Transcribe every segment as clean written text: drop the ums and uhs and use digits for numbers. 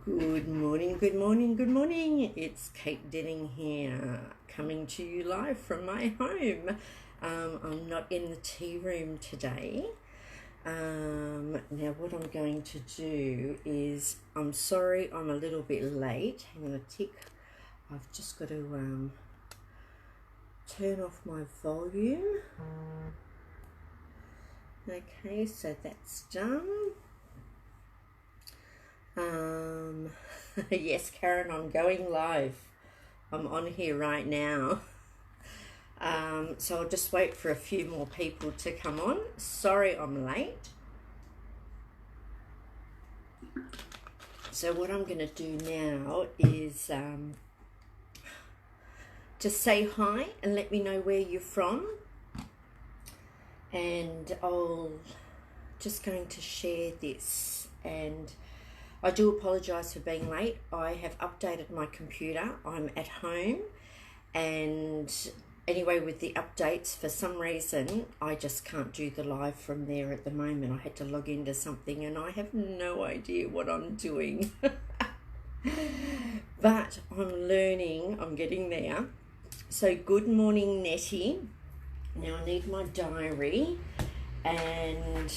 Good morning, good morning, good morning. It's Kate Denning here, coming to you live from my home. I'm not in the tea room today. Now what I'm going to do is, I'm sorry I'm a little bit late. Hang on a tick. I've just got to turn off my volume. Okay, so that's done. Yes, Karen, I'm going live. I'm on here right now. So I'll just wait for a few more people to come on. Sorry I'm late. So what I'm going to do now is just say hi and let me know where you're from. And I'll just going to share this, and I do apologise for being late. I have updated my computer. I'm at home, and anyway, with the updates, for some reason, I just can't do the live from there at the moment. I had to log into something and I have no idea what I'm doing. But I'm learning, I'm getting there. So good morning, Nettie. Now I need my diary, and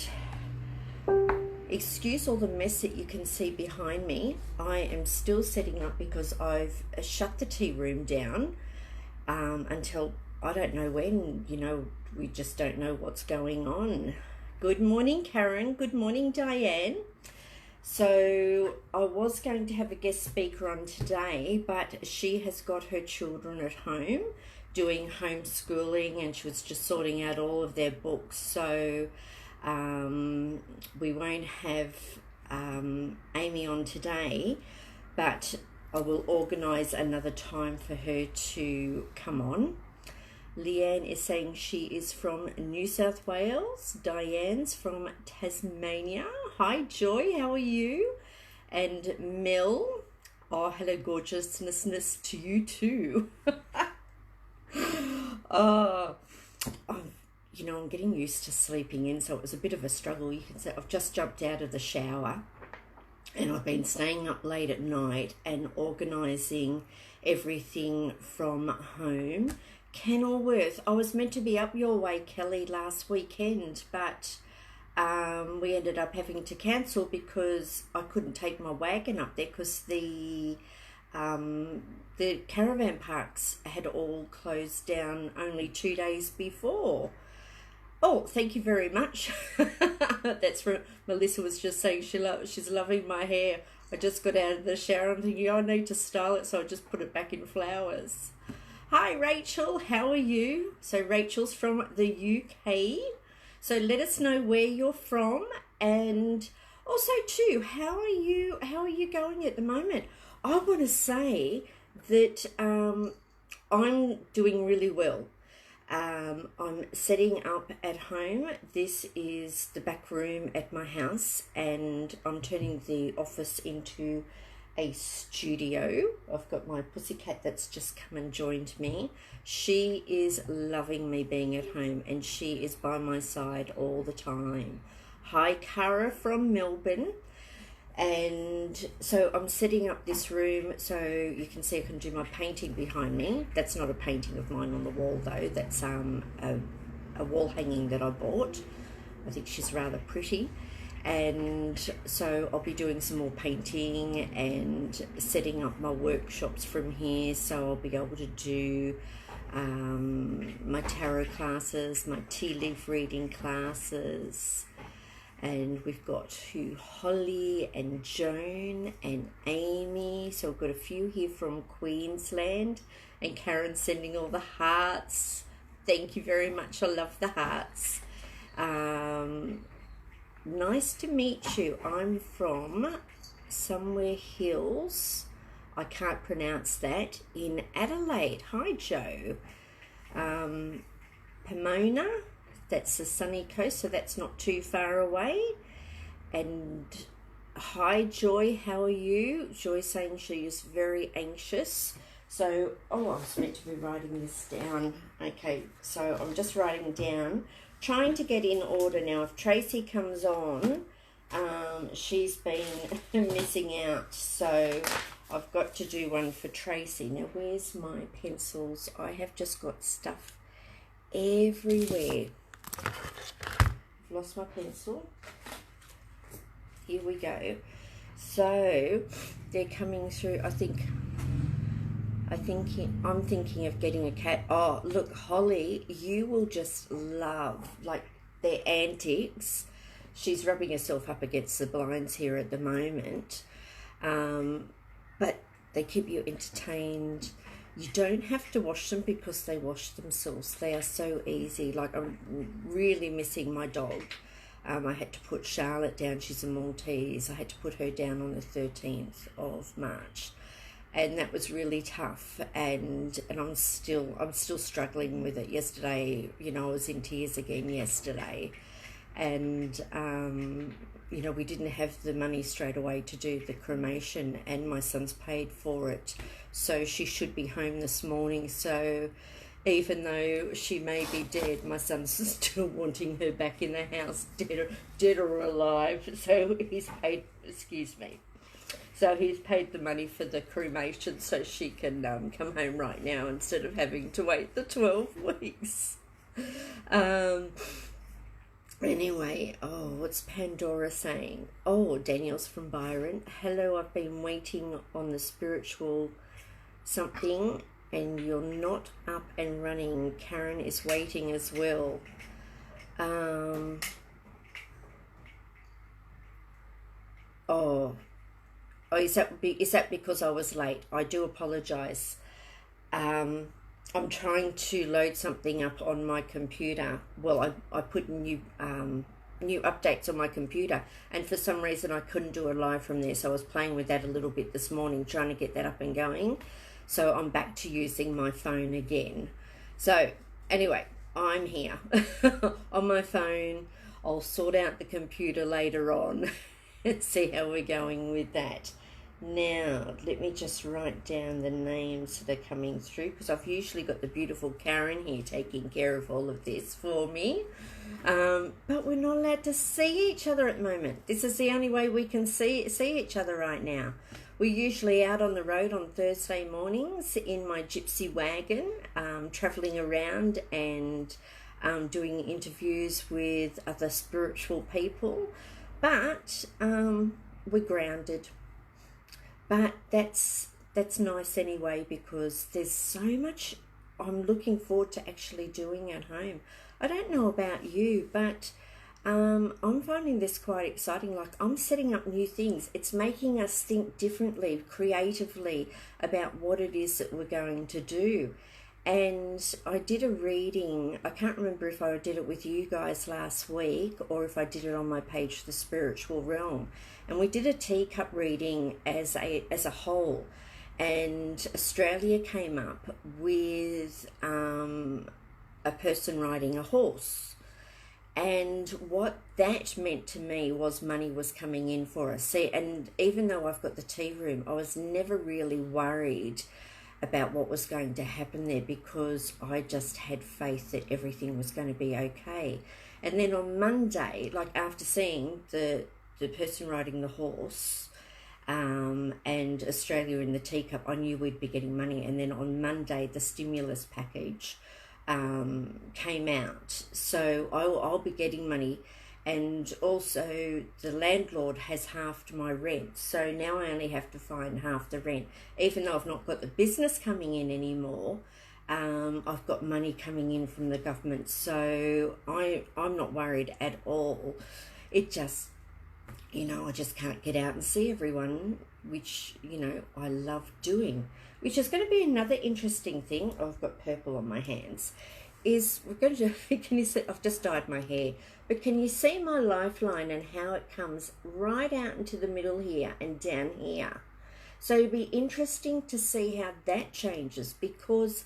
excuse all the mess that you can see behind me. I am still setting up because I've shut the tea room down until I don't know when. We just don't know what's going on. Good morning, Karen. Good morning, Diane. So I was going to have a guest speaker on today, but she has got her children at home doing homeschooling, and she was just sorting out all of their books. So we won't have Amy on today, but I will organise another time for her to come on. Leanne is saying she is from New South Wales. Diane's from Tasmania. Hi, Joy, how are you? And Mel, oh, hello, gorgeousness to you too. I'm getting used to sleeping in, so it was a bit of a struggle. You can say I've just jumped out of the shower and I've been staying up late at night and organising everything from home. Kenilworth, I was meant to be up your way, Kelly, last weekend, but we ended up having to cancel because I couldn't take my wagon up there because the caravan parks had all closed down only 2 days before. Oh, thank you very much. That's from Melissa was just saying she's loving my hair. I just got out of the shower. I'm thinking, I need to style it, so I just put it back in flowers. Hi, Rachel. How are you? So Rachel's from the UK. So let us know where you're from, and also too, how are you going at the moment? I want to say that I'm doing really well. I'm setting up at home. This is the back room at my house, and I'm turning the office into a studio. I've got my pussycat that's just come and joined me. She is loving me being at home, and she is by my side all the time. Hi, Cara from Melbourne. And so I'm setting up this room so you can see I can do my painting behind me. That's not a painting of mine on the wall though. That's a wall hanging that I bought. I think she's rather pretty. And so I'll be doing some more painting and setting up my workshops from here. So I'll be able to do my tarot classes, my tea leaf reading classes. And we've got Holly and Joan and Amy. So we've got a few here from Queensland. And Karen sending all the hearts. Thank you very much. I love the hearts. Nice to meet you. I'm from Somewhere Hills. I can't pronounce that. In Adelaide. Hi, Joe. Pomona. That's the sunny coast, so that's not too far away. And hi, Joy, how are you? Joy saying she is very anxious. So, I was meant to be writing this down. Okay, so I'm just writing down, trying to get in order now. If Tracy comes on, She's been missing out, so I've got to do one for Tracy. Now, where's my pencils? I have just got stuff everywhere. I've lost my pencil. Here we go. So they're coming through. I'm thinking of getting a cat. Oh, look, Holly, you will just love like their antics. She's rubbing herself up against the blinds here at the moment, but they keep you entertained. You don't have to wash them because they wash themselves. They are so easy. Like, I'm really missing my dog. I had to put Charlotte down. She's a Maltese. I had to put her down on the 13th of March, and that was really tough. And I'm still struggling with it. Yesterday, you know, I was in tears again yesterday, and you know, we didn't have the money straight away to do the cremation, and my son's paid for it, so she should be home this morning. So even though she may be dead, my son's still wanting her back in the house, dead or alive. So he's paid, so he's paid the money for the cremation so she can come home right now instead of having to wait the 12 weeks. Anyway, oh, what's Pandora saying? Oh, Daniel's from Byron. Hello, I've been waiting on the spiritual something and you're not up and running. Karen is waiting as well. Is that because I was late? I do apologise. I'm trying to load something up on my computer. Well, I put new updates on my computer, and for some reason I couldn't do a live from there, so I was playing with that a little bit this morning, trying to get that up and going. So I'm back to using my phone again. So anyway, I'm here on my phone. I'll sort out the computer later on and see how we're going with that. Now, let me just write down the names that are coming through, because I've usually got the beautiful Karen here taking care of all of this for me. But we're not allowed to see each other at the moment. This is the only way we can see each other right now. We're usually out on the road on Thursday mornings in my gypsy wagon, travelling around and doing interviews with other spiritual people. But we're grounded. But that's nice anyway, because there's so much I'm looking forward to actually doing at home. I don't know about you, but I'm finding this quite exciting. Like, I'm setting up new things. It's making us think differently, creatively about what it is that we're going to do. And I did a reading. I can't remember if I did it with you guys last week or if I did it on my page, The Spiritual Realm. And we did a teacup reading as a whole. And Australia came up with a person riding a horse. And what that meant to me was money was coming in for us. See, and even though I've got the tea room, I was never really worried about what was going to happen there, because I just had faith that everything was going to be okay. And then on Monday, like after seeing the person riding the horse and Australia in the teacup, I knew we'd be getting money. And then on Monday, the stimulus package came out. So I'll be getting money. And also the landlord has halved my rent. So now I only have to find half the rent. Even though I've not got the business coming in anymore, I've got money coming in from the government. So I'm not worried at all. It just, you know, I just can't get out and see everyone, which, you know, I love doing. Which is going to be another interesting thing. Oh, I've got purple on my hands. Is we're going to, can you see, I've just dyed my hair, but can you see my lifeline and how it comes right out into the middle here and down here? So it'll be interesting to see how that changes, because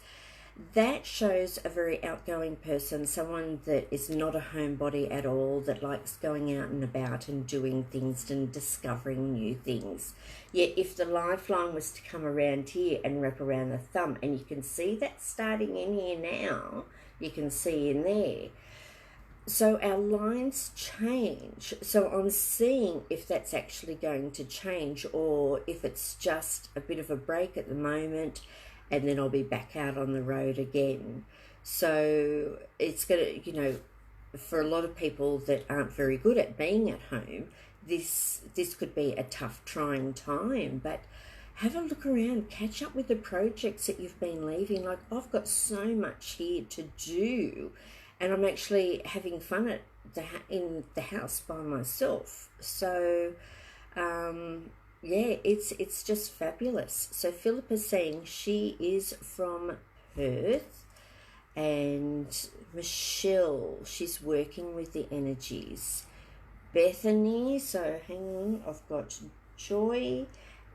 that shows a very outgoing person, someone that is not a homebody at all, that likes going out and about and doing things and discovering new things. Yet if the lifeline was to come around here and wrap around the thumb, and you can see that starting in here now, you can see in there, So our lines change. So I'm seeing if that's actually going to change or if it's just a bit of a break at the moment and then I'll be back out on the road again. So it's going to, you know, for a lot of people that aren't very good at being at home, this could be a tough, trying time. But have a look around, catch up with the projects that you've been leaving. Like, I've got so much here to do, and I'm actually having fun at in the house by myself. So, yeah, it's just fabulous. So Philippa's saying she is from Perth, and Michelle, she's working with the energies. Bethany, so hang on, I've got Joy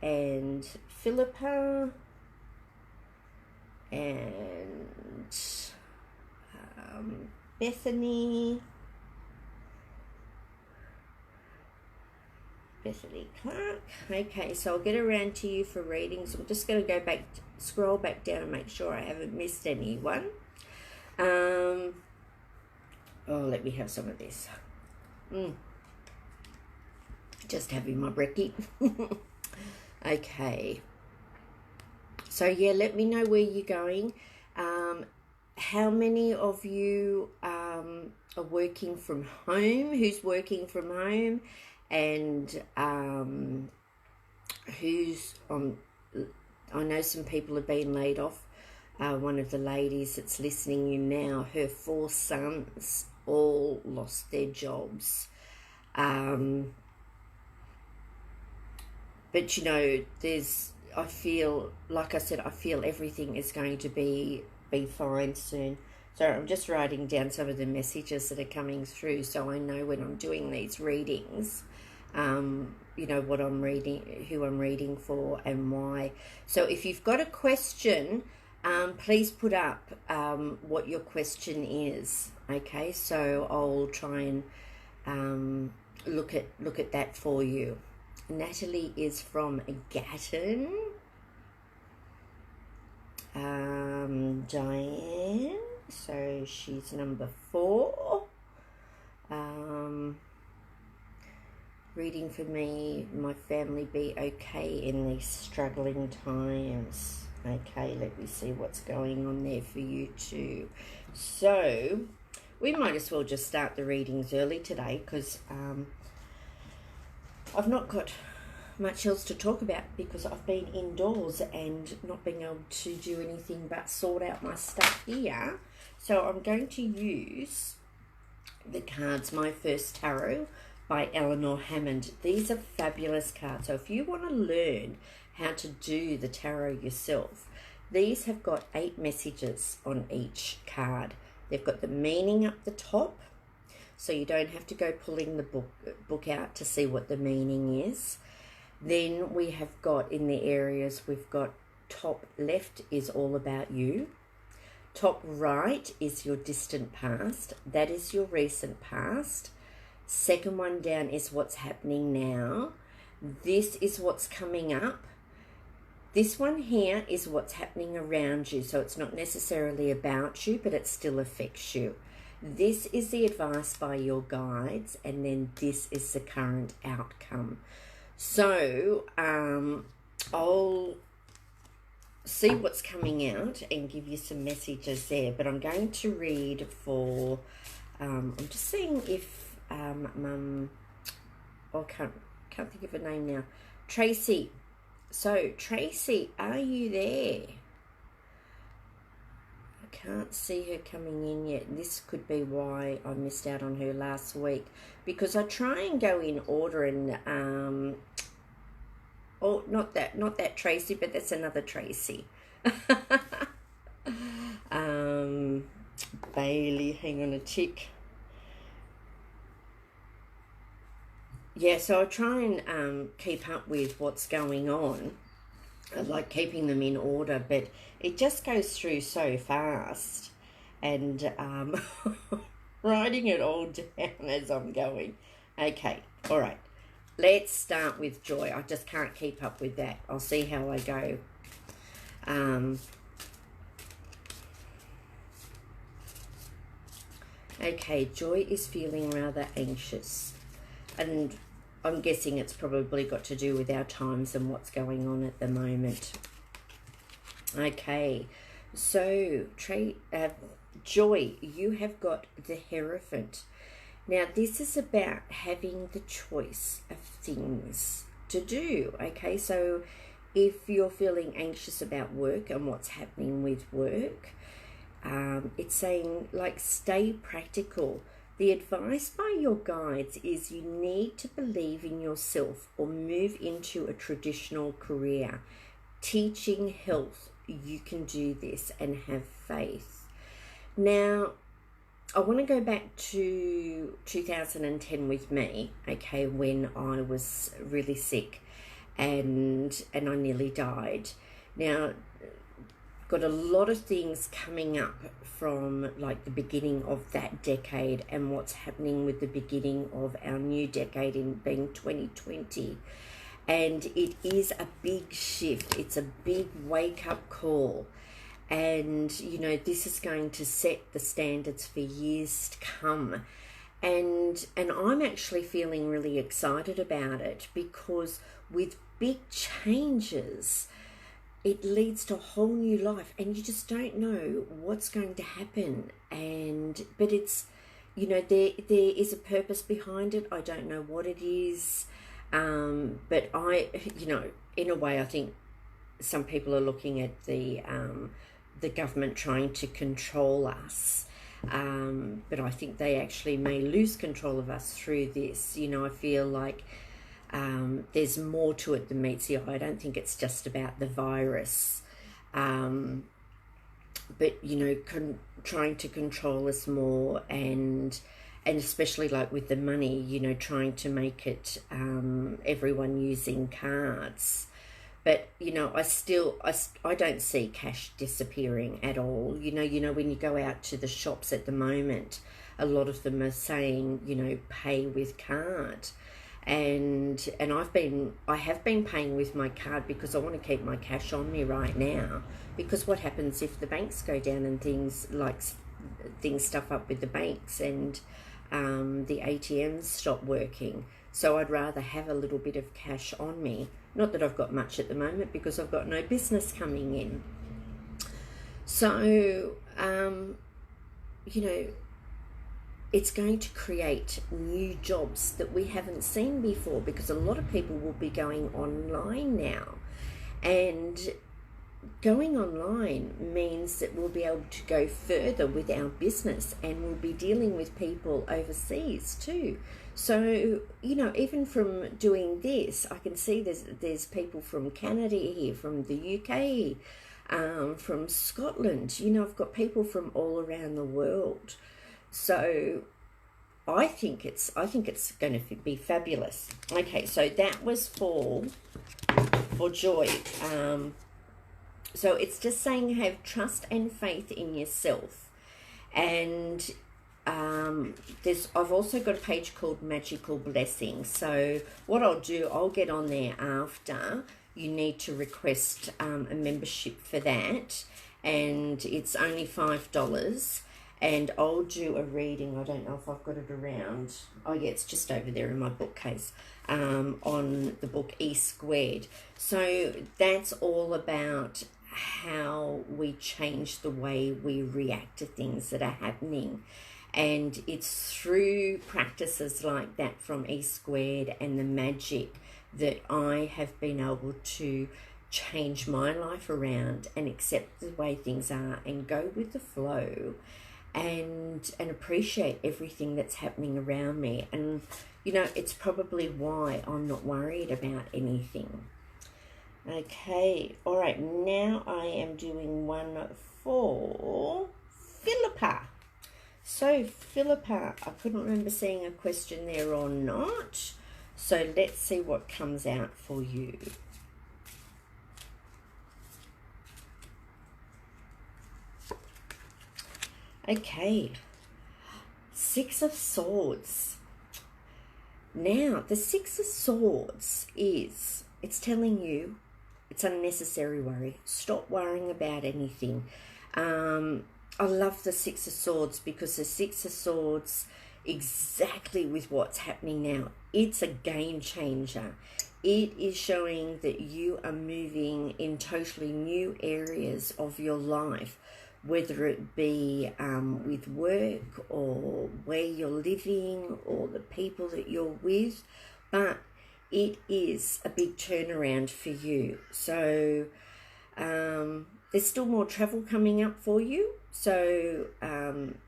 and Philippa and Bethany Clark. Okay, so I'll get around to you for readings. I'm just going to go back, scroll back down and make sure I haven't missed anyone. Oh, let me have some of this. Just having my brekkie. Okay. So yeah, let me know where you're going. How many of you are working from home? Who's working from home? And who's on... I know some people have been laid off. One of the ladies that's listening in now, her 4 sons all lost their jobs. But, you know, I feel, like I said, I feel everything is going to be fine soon. So I'm just writing down some of the messages that are coming through so I know when I'm doing these readings, you know, what I'm reading, who I'm reading for and why. So if you've got a question, please put up what your question is. Okay, so I'll try and look at that for you. Natalie is from Gatton. Diane, so she's number 4. Reading for me, my family be okay in these struggling times. Okay, let me see what's going on there for you too. So we might as well just start the readings early today because I've not got much else to talk about because I've been indoors and not being able to do anything but sort out my stuff here. So I'm going to use the cards My First Tarot by Eleanor Hammond. These are fabulous cards. So if you want to learn how to do the tarot yourself, these have got 8 messages on each card. They've got the meaning up the top, so you don't have to go pulling the book out to see what the meaning is. Then we have got in the areas, we've got top left is all about you. Top right is your distant past. That is your recent past. Second one down is what's happening now. This is what's coming up. This one here is what's happening around you. So it's not necessarily about you, but it still affects you. This is the advice by your guides, and then this is the current outcome. So I'll see what's coming out and give you some messages there. But I'm going to read for, I'm just seeing if Mum, I can't think of her name now, Tracy. So Tracy, are you there? I can't see her coming in yet. This could be why I missed out on her last week, because I try and go in order and oh, not that Tracy, but that's another Tracy. Bailey, hang on a tick. Yeah, so I try and keep up with what's going on. I like keeping them in order, but it just goes through so fast, and writing it all down as I'm going. Okay, all right. Let's start with Joy. I just can't keep up with that. I'll see how I go. Okay, Joy is feeling rather anxious. And I'm guessing it's probably got to do with our times and what's going on at the moment. Okay, so Joy, you have got the Hierophant. Now, this is about having the choice of things to do. Okay, so if you're feeling anxious about work and what's happening with work, it's saying, like, stay practical. The advice by your guides is you need to believe in yourself or move into a traditional career. Teaching, health, you can do this and have faith. Now, I want to go back to 2010 with me, okay, when I was really sick and I nearly died. Now, got a lot of things coming up from like the beginning of that decade and what's happening with the beginning of our new decade in being 2020. And it is a big shift. It's a big wake-up call. And, you know, this is going to set the standards for years to come. And I'm actually feeling really excited about it, because with big changes, it leads to a whole new life, and you just don't know what's going to happen. But it's, you know, there is a purpose behind it. I don't know what it is. But you know, in a way, I think some people are looking at the government trying to control us. But I think they actually may lose control of us through this. You know, I feel like there's more to it than meets the eye. I don't think it's just about the virus. But, you know, trying to control us more, and especially like with the money, you know, trying to make it everyone using cards. But, you know, I don't see cash disappearing at all. You know, when you go out to the shops at the moment, a lot of them are saying, you know, pay with card. And I have been paying with my card because I want to keep my cash on me right now. Because what happens if the banks go down and things stuff up with the banks and the ATMs stop working? So I'd rather have a little bit of cash on me. Not that I've got much at the moment, because I've got no business coming in. So, you know, it's going to create new jobs that we haven't seen before, because a lot of people will be going online now. And going online means that we'll be able to go further with our business, and we'll be dealing with people overseas too. So, you know, even from doing this, I can see there's people from Canada here, from the UK, from Scotland. You know, I've got people from all around the world. So I think it's going to be fabulous. Okay, so that was for Joy. So it's just saying have trust and faith in yourself. And I've also got a page called Magical Blessings. So what I'll do, I'll get on there after. You need to request a membership for that, and it's only $5. And I'll do a reading. I don't know if I've got it around. Oh yeah, it's just over there in my bookcase, on the book E Squared. So that's all about how we change the way we react to things that are happening. And it's through practices like that from E Squared and the magic that I have been able to change my life around and accept the way things are and go with the flow and appreciate everything that's happening around me. And, you know, it's probably why I'm not worried about anything. Okay, all right, now I am doing one for Philippa. So, Philippa, I couldn't remember seeing a question there or not. So, let's see what comes out for you. Okay, Six of Swords. Now, the Six of Swords it's telling you it's unnecessary worry. Stop worrying about anything. I love the Six of Swords, because the Six of Swords, exactly with what's happening now, it's a game changer. It is showing that you are moving in totally new areas of your life, whether it be with work or where you're living or the people that you're with, but it is a big turnaround for you. So there's still more travel coming up for you. So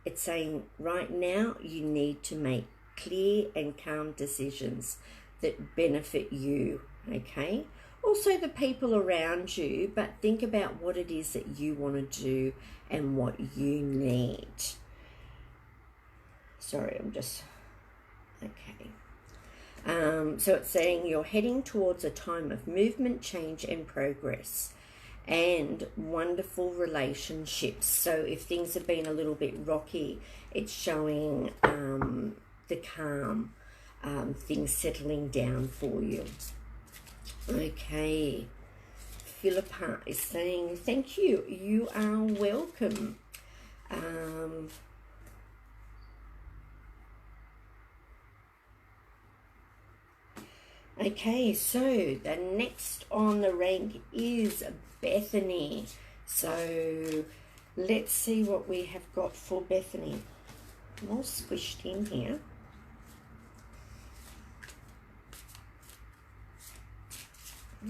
it's saying right now you need to make clear and calm decisions that benefit you, okay? Also the people around you, but think about what it is that you want to do and what you need. Sorry, I'm just... Okay. So it's saying you're heading towards a time of movement, change, and progress, and wonderful relationships. So if things have been a little bit rocky, it's showing the calm, things settling down for you. Okay. Philippa is saying, thank you. You are welcome. Okay, so the next on the rank is Bethany. So let's see what we have got for Bethany. I'm all squished in here.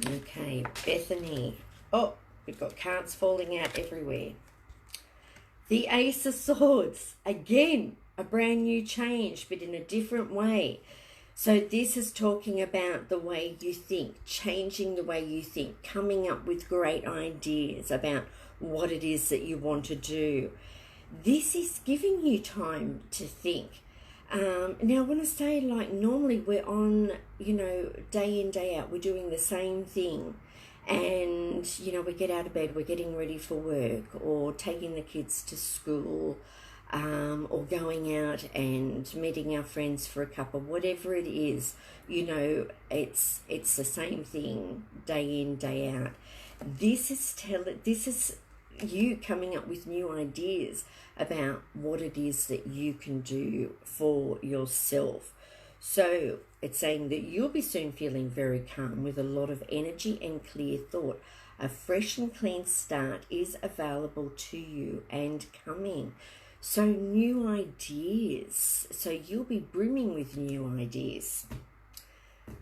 Okay, Bethany. Oh, we've got cards falling out everywhere. The Ace of Swords. Again, a brand new change, but in a different way. So this is talking about the way you think, changing the way you think, coming up with great ideas about what it is that you want to do. This is giving you time to think. Now, when I say, like, normally we're on, you know, day in, day out, we're doing the same thing. And, you know, we get out of bed, we're getting ready for work or taking the kids to school, or going out and meeting our friends for a cup, or whatever it is. You know, it's the same thing day in, day out. This is you coming up with new ideas about what it is that you can do for yourself. So it's saying that you'll be soon feeling very calm with a lot of energy and clear thought. A fresh and clean start is available to you and coming. So new ideas. So you'll be brimming with new ideas.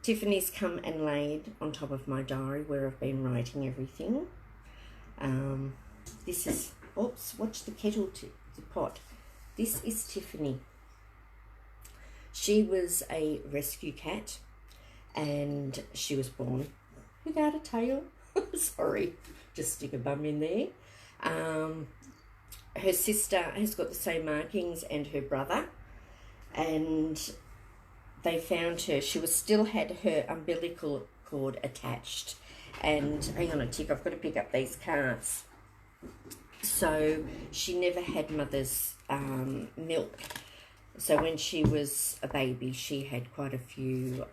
Tiffany's come and laid on top of my diary where I've been writing everything. This is, oops, watch the kettle, the pot. This is Tiffany. She was a rescue cat and she was born without a tail. Sorry, just stick a bum in there. Her sister has got the same markings and her brother, and they found her. She still had her umbilical cord attached. And hang on a tick, I've got to pick up these cards. So she never had mother's milk. So when she was a baby, she had quite a few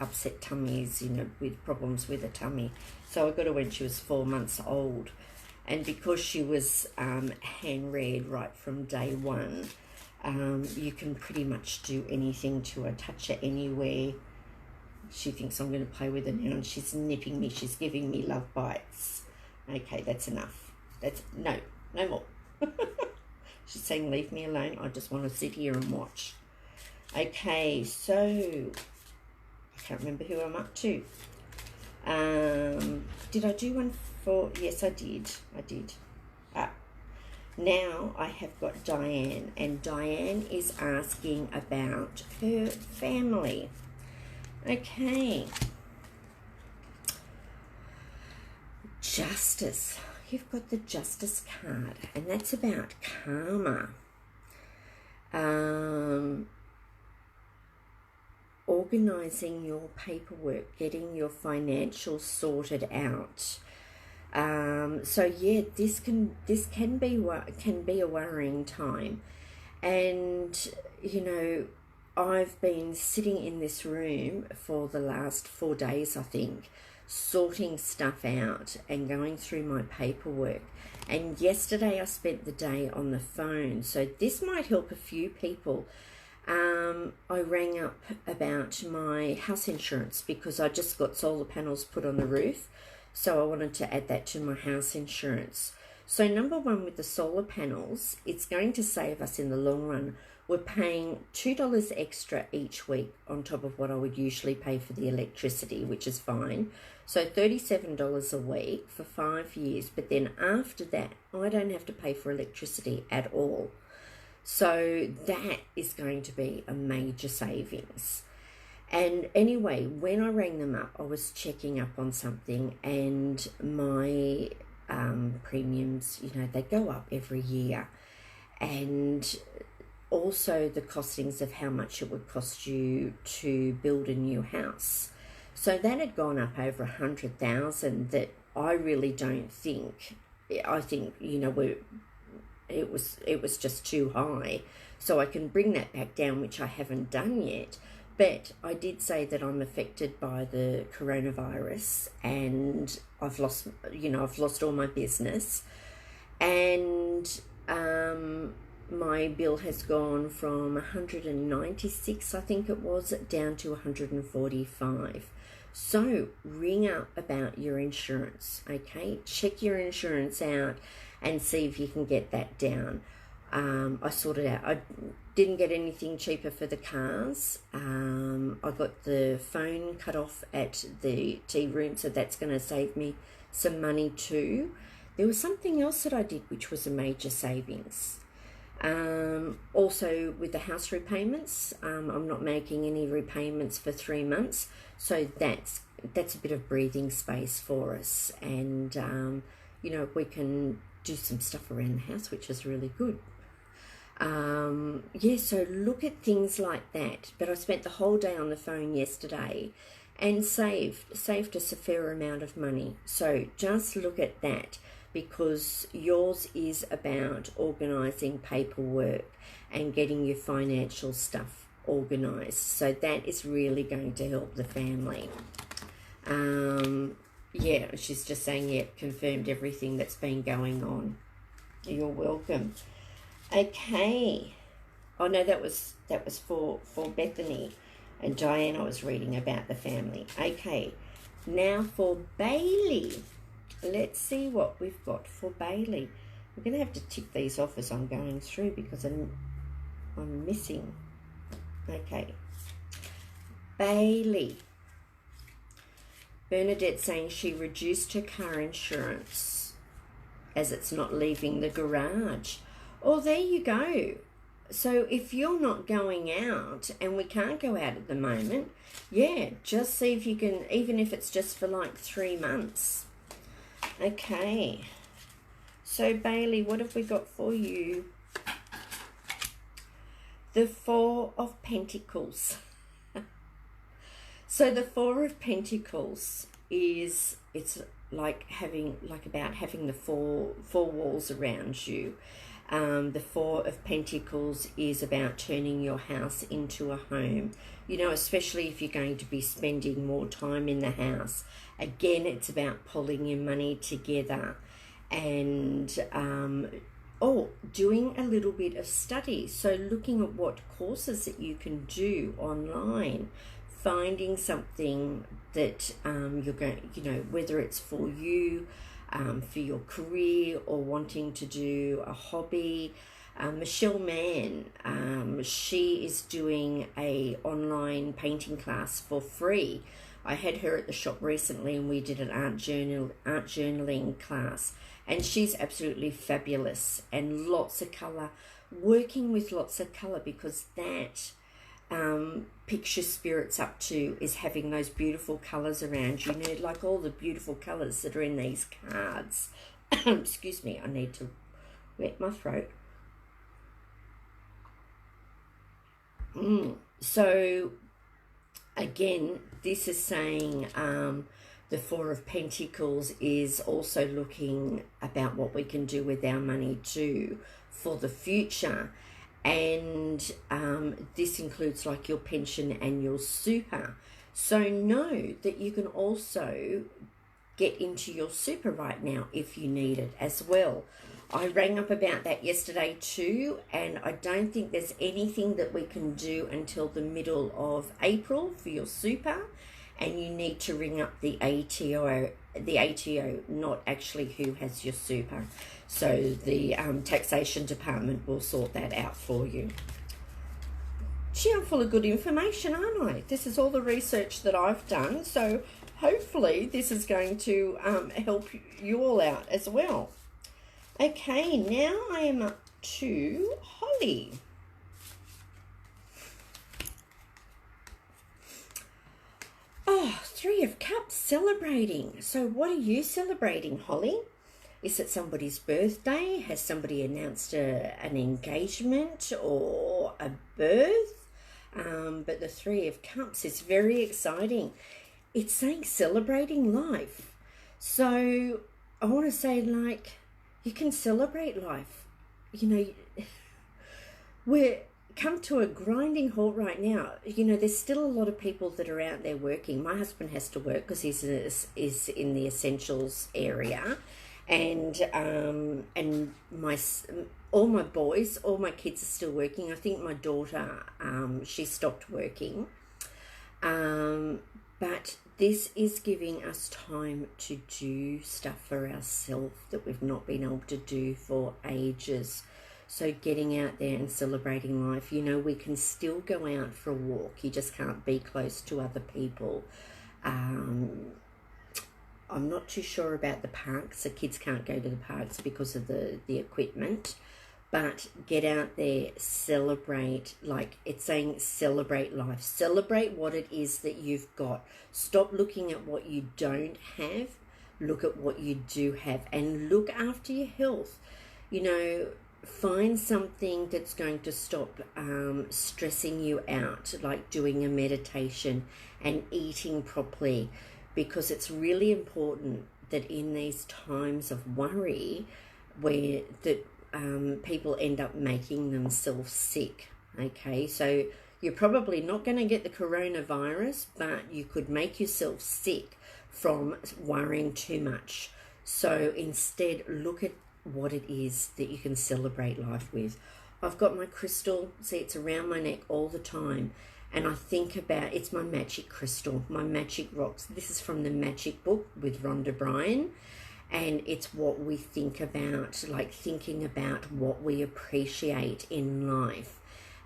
upset tummies, you know, with problems with her tummy. So I got her when she was 4 months old. And because she was hand-reared right from day one, you can pretty much do anything to her, touch her anywhere. She thinks I'm going to play with her now, and she's nipping me. She's giving me love bites. Okay, that's enough. No more. She's saying, leave me alone. I just want to sit here and watch. Okay, so I can't remember who I'm up to. Did I do one for... Yes, I did. Now I have got Diane, and Diane is asking about her family. Okay. Justice. You've got the Justice card, and that's about karma. Organising your paperwork, getting your financials sorted out. So yeah, this can be a worrying time. And you know, I've been sitting in this room for the last 4 days, I think, sorting stuff out and going through my paperwork. And yesterday I spent the day on the phone, so this might help a few people. I rang up about my house insurance because I just got solar panels put on the roof, so I wanted to add that to my house insurance. So number one, with the solar panels, it's going to save us in the long run. We're paying $2 extra each week on top of what I would usually pay for the electricity, which is fine. So $37 a week for 5 years. But then after that, I don't have to pay for electricity at all. So that is going to be a major savings. And anyway, when I rang them up, I was checking up on something, and my premiums, you know, they go up every year. And also the costings of how much it would cost you to build a new house. So that had gone up over 100,000. That I really don't think. I think, you know, it was just too high. So I can bring that back down, which I haven't done yet. But I did say that I'm affected by the coronavirus, and I've lost all my business, and my bill has gone from 196, I think it was, down to 145. So ring up about your insurance, okay? Check your insurance out and see if you can get that down. I sorted out. I didn't get anything cheaper for the cars. I got the phone cut off at the tea room, so that's going to save me some money too. There was something else that I did which was a major savings. Also with the house repayments, I'm not making any repayments for 3 months, so that's a bit of breathing space for us, and you know, we can do some stuff around the house, which is really good. Yeah, so look at things like that. But I spent the whole day on the phone yesterday and saved us a fair amount of money. So just look at that, because yours is about organising paperwork and getting your financial stuff organised. So that is really going to help the family. Yeah, she's just saying, yeah, confirmed everything that's been going on. You're welcome. Okay. Oh no, that was for Bethany and Diane. I was reading about the family. Okay. Now for Bailey. Let's see what we've got for Bailey. I'm going to have to tick these off as I'm going through because I'm missing. Okay. Bailey. Bernadette saying she reduced her car insurance as it's not leaving the garage. Oh, there you go. So if you're not going out, and we can't go out at the moment, yeah, just see if you can, even if it's just for like 3 months. Okay. So Bailey, what have we got for you? The Four of Pentacles. So the Four of Pentacles it's like having the four walls around you. The Four of Pentacles is about turning your house into a home, you know, especially if you're going to be spending more time in the house. Again, it's about pulling your money together and doing a little bit of study. So looking at what courses that you can do online, finding something that you're going, you know, whether it's for you, for your career, or wanting to do a hobby. Michelle Mann, she is doing a online painting class for free. I had her at the shop recently and we did an art journaling class, and she's absolutely fabulous, and lots of colour, working with lots of colour, because that picture spirits up to is having those beautiful colours around you. You know, like all the beautiful colours that are in these cards. Excuse me, I need to wet my throat. So again, this is saying the Four of Pentacles is also looking about what we can do with our money too for the future. And this includes like your pension and your super. So know that you can also get into your super right now if you need it as well. I rang up about that yesterday too, and I don't think there's anything that we can do until the middle of April for your super, and you need to ring up the ATO, not actually who has your super. So the taxation department will sort that out for you. Gee, I'm full of good information, aren't I? This is all the research that I've done, so hopefully this is going to help you all out as well. Okay, now I am up to Holly. Oh, Three of Cups, celebrating. So what are you celebrating, Holly? Is it somebody's birthday? Has somebody announced an engagement or a birth? But the Three of Cups is very exciting. It's saying celebrating life. So I want to say, like, you can celebrate life. You know, we're come to a grinding halt right now. You know, there's still a lot of people that are out there working. My husband has to work because he's in the essentials area, and all my boys, all my kids are still working. I think my daughter, she stopped working, but this is giving us time to do stuff for ourselves that we've not been able to do for ages. So getting out there and celebrating life. You know, we can still go out for a walk. You just can't be close to other people. I'm not too sure about the parks. The kids can't go to the parks because of the equipment. But get out there, celebrate, like it's saying celebrate life. Celebrate what it is that you've got. Stop looking at what you don't have. Look at what you do have and look after your health. You know, find something that's going to stop stressing you out, like doing a meditation and eating properly, because it's really important that in these times of worry where people end up making themselves sick. Okay, so you're probably not going to get the coronavirus, but you could make yourself sick from worrying too much. So instead, look at what it is that you can celebrate life with. I've got my crystal, see, it's around my neck all the time, and I think about, it's my magic crystal, my magic rocks. This is from the Magic Book with Rhonda Bryan. And it's what we think about, like thinking about what we appreciate in life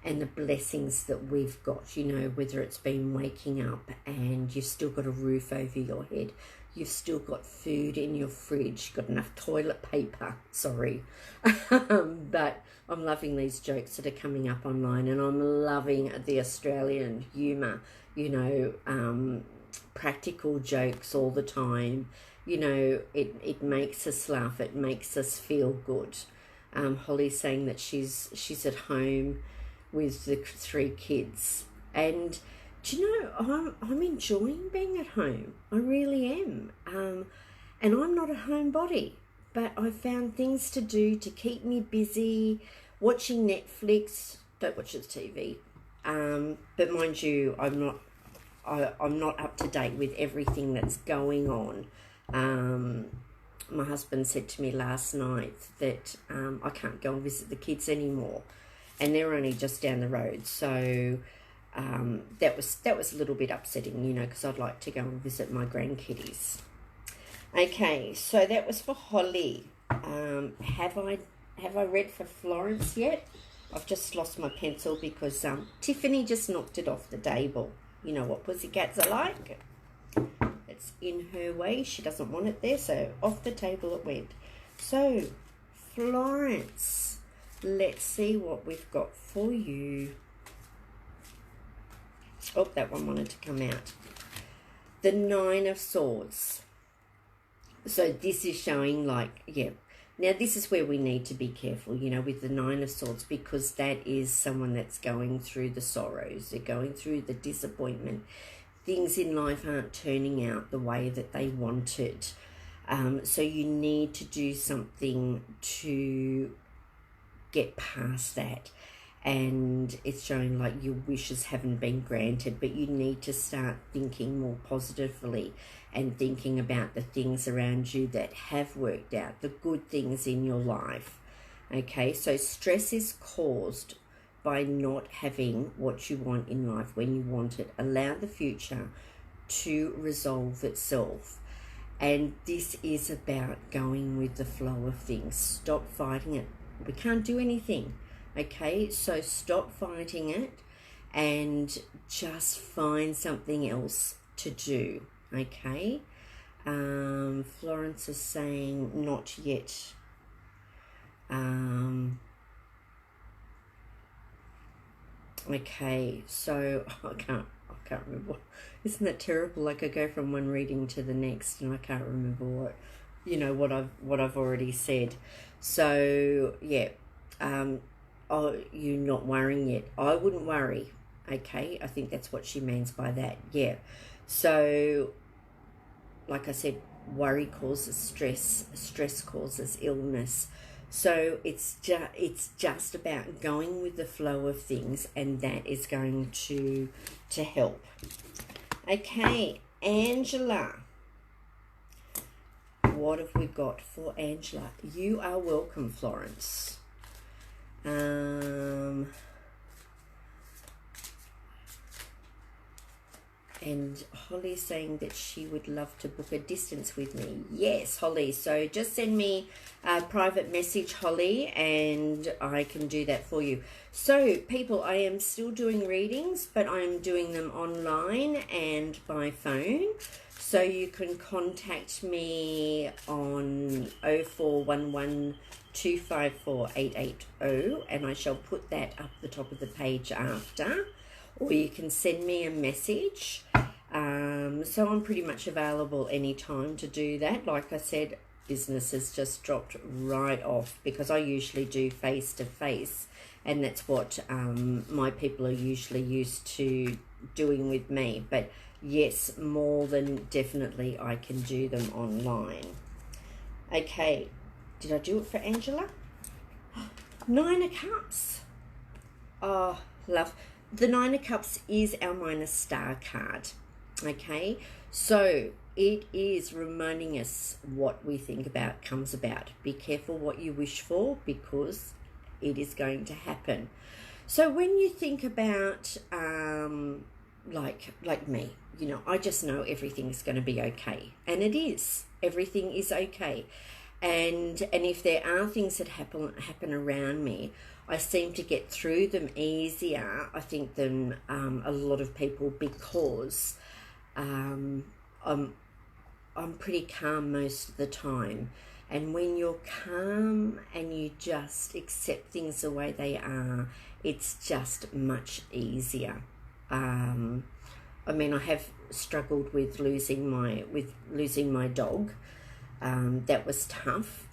and the blessings that we've got, you know, whether it's been waking up and you've still got a roof over your head, you've still got food in your fridge, got enough toilet paper, sorry. But I'm loving these jokes that are coming up online, and I'm loving the Australian humour, you know, practical jokes all the time. You know, it makes us laugh. It makes us feel good. Holly's saying that she's at home with the 3 kids, and do you know, I'm enjoying being at home. I really am. And I'm not a homebody, but I found things to do to keep me busy. Watching Netflix. Don't watch the TV. But mind you, I'm not up to date with everything that's going on. My husband said to me last night that I can't go and visit the kids anymore, and they're only just down the road. So that was a little bit upsetting, you know, because I'd like to go and visit my grandkiddies. Okay, so that was for Holly. Have I read for Florence yet? I've just lost my pencil because Tiffany just knocked it off the table. You know what pussycats are like. It's in her way. She doesn't want it there, so off the table it went. So, Florence, let's see what we've got for you. Oh, that one wanted to come out. The 9 of Swords. So this is showing, like, yeah. Now, this is where we need to be careful, you know, with the 9 of Swords, because that is someone that's going through the sorrows. They're going through the disappointment. Things in life aren't turning out the way that they wanted. So you need to do something to get past that. and it's showing like your wishes haven't been granted, but you need to start thinking more positively and thinking about the things around you that have worked out, the good things in your life. Okay, so stress is caused by not having what you want in life when you want it. Allow the future to resolve itself. And this is about going with the flow of things. Stop fighting it. We can't do anything. Okay, so stop fighting it and just find something else to do. Okay, Florence is saying not yet. Okay, so I can't remember. Isn't that terrible? Like I go from one reading to the next, and I can't remember what I've already said. So yeah, oh, you're not worrying yet. I wouldn't worry. Okay, I think that's what she means by that. Yeah. So, like I said, worry causes stress. Stress causes illness. So it's just about going with the flow of things, and that is going to help. Okay, Angela. What have we got for Angela? You are welcome, Florence. And Holly's saying that she would love to book a distance with me. Yes, Holly. So just send me a private message, Holly, and I can do that for you. So, people, I am still doing readings, but I'm doing them online and by phone. So you can contact me on 0411 254 880, and I shall put that up the top of the page after. Or you can send me a message. So I'm pretty much available anytime to do that. Like I said, business has just dropped right off because I usually do face-to-face, and that's what my people are usually used to doing with me. But yes, more than definitely I can do them online. Okay, did I do it for Angela? 9 of Cups. Oh, love. The 9 of Cups is our minor star card. Okay, so it is reminding us what we think about comes about. Be careful what you wish for, because it is going to happen. So when you think about like me, you know, I just know everything's going to be okay, and it is. Everything is okay. And if there are things that happen around me, I seem to get through them easier, I think, than a lot of people, because I'm pretty calm most of the time. And when you're calm and you just accept things the way they are, it's just much easier. I mean, I have struggled with losing my dog. That was tough,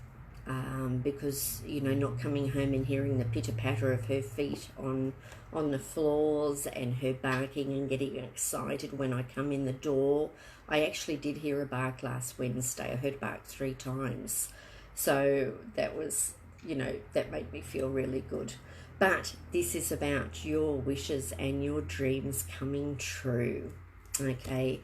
because, you know, not coming home and hearing the pitter-patter of her feet on the floors, and her barking and getting excited when I come in the door. I actually did hear a bark last Wednesday. I heard a bark 3 times. So that was, you know, that made me feel really good. But this is about your wishes and your dreams coming true. Okay.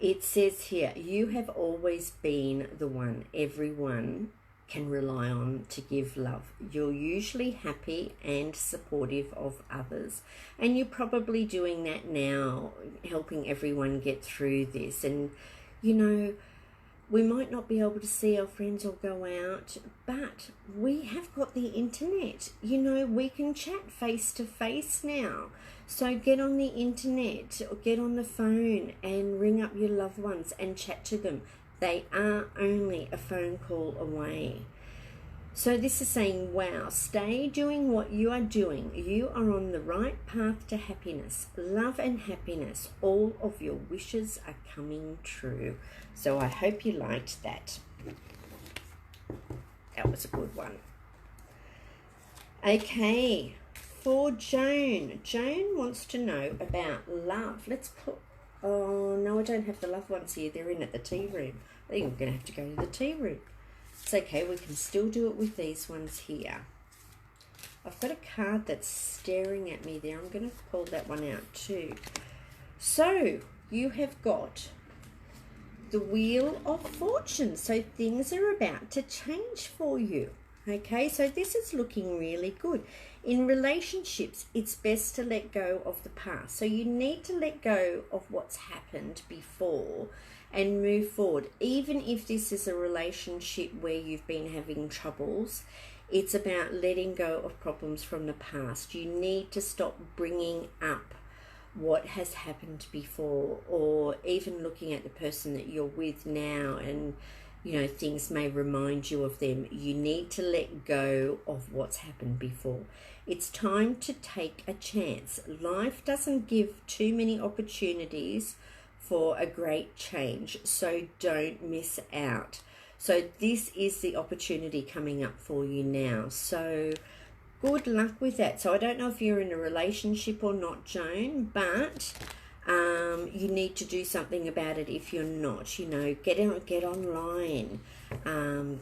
It says here, you have always been the one everyone can rely on to give love. You're usually happy and supportive of others, and you're probably doing that now, helping everyone get through this. And, you know, we might not be able to see our friends or go out, but we have got the internet. You know, we can chat face to face now. So get on the internet or get on the phone and ring up your loved ones and chat to them. They are only a phone call away. So this is saying, wow, stay doing what you are doing. You are on the right path to happiness, love and happiness. All of your wishes are coming true. So I hope you liked that. That was a good one. Okay, for Joan. Joan wants to know about love. Let's put... Oh, no, I don't have the loved ones here. They're in at the tea room. I think I'm going to have to go to the tea room. It's okay. We can still do it with these ones here. I've got a card that's staring at me there. I'm going to pull that one out too. So you have got the Wheel of Fortune. So things are about to change for you. Okay, so this is looking really good. In relationships, it's best to let go of the past. So you need to let go of what's happened before and move forward. Even if this is a relationship where you've been having troubles, it's about letting go of problems from the past. You need to stop bringing up what has happened before, or even looking at the person that you're with now, and you know, things may remind you of them. You need to let go of what's happened before. It's time to take a chance. Life doesn't give too many opportunities for a great change, so don't miss out. So this is the opportunity coming up for you now. So good luck with that. So I don't know if you're in a relationship or not, Joan, but you need to do something about it if you're not. You know, get online,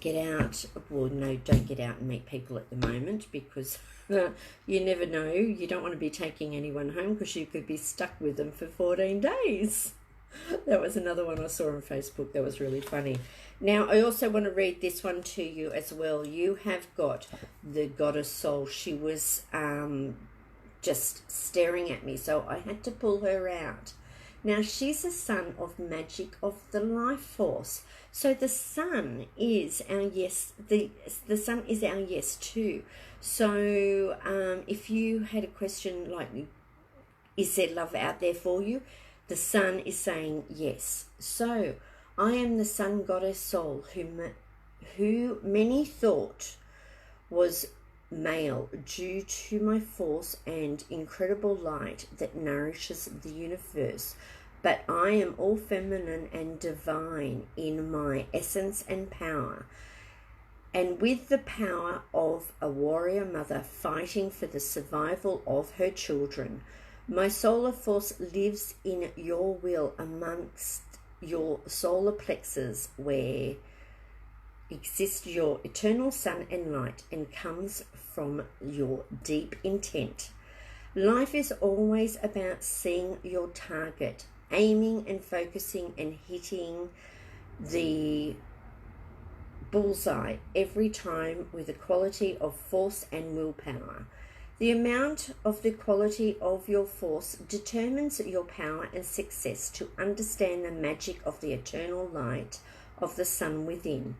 get out. Well, no, don't get out and meet people at the moment, because you never know. You don't want to be taking anyone home, because you could be stuck with them for 14 days. That was another one I saw on Facebook that was really funny. Now, I also want to read this one to you as well. You have got the Goddess Soul. She was just staring at me, so I had to pull her out. Now, she's a son of magic of the life force. So the sun is our yes. The sun is our yes too. So if you had a question like, is there love out there for you? The sun is saying yes. So I am the sun goddess soul who many thought was male due to my force and incredible light that nourishes the universe. But I am all feminine and divine in my essence and power. And with the power of a warrior mother fighting for the survival of her children, my solar force lives in your will amongst your solar plexus, where exists your eternal sun and light, and comes from your deep intent. Life is always about seeing your target, aiming and focusing and hitting the bullseye every time with a quality of force and willpower. The amount of the quality of your force determines your power and success to understand the magic of the eternal light of the sun within.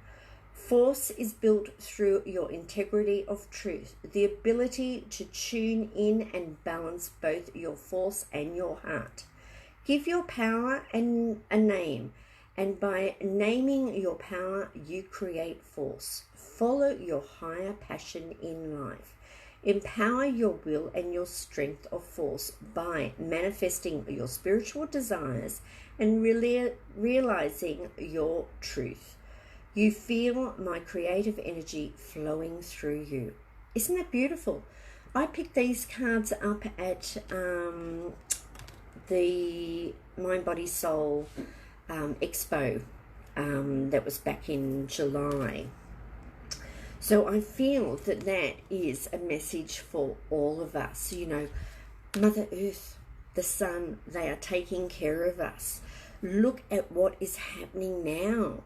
Force is built through your integrity of truth, the ability to tune in and balance both your force and your heart. Give your power a name, and by naming your power, you create force. Follow your higher passion in life. Empower your will and your strength of force by manifesting your spiritual desires and realizing your truth. You feel my creative energy flowing through you. Isn't that beautiful? I picked these cards up at the Mind, Body, Soul Expo that was back in July. So I feel that that is a message for all of us. You know, Mother Earth, the sun, they are taking care of us. Look at what is happening now.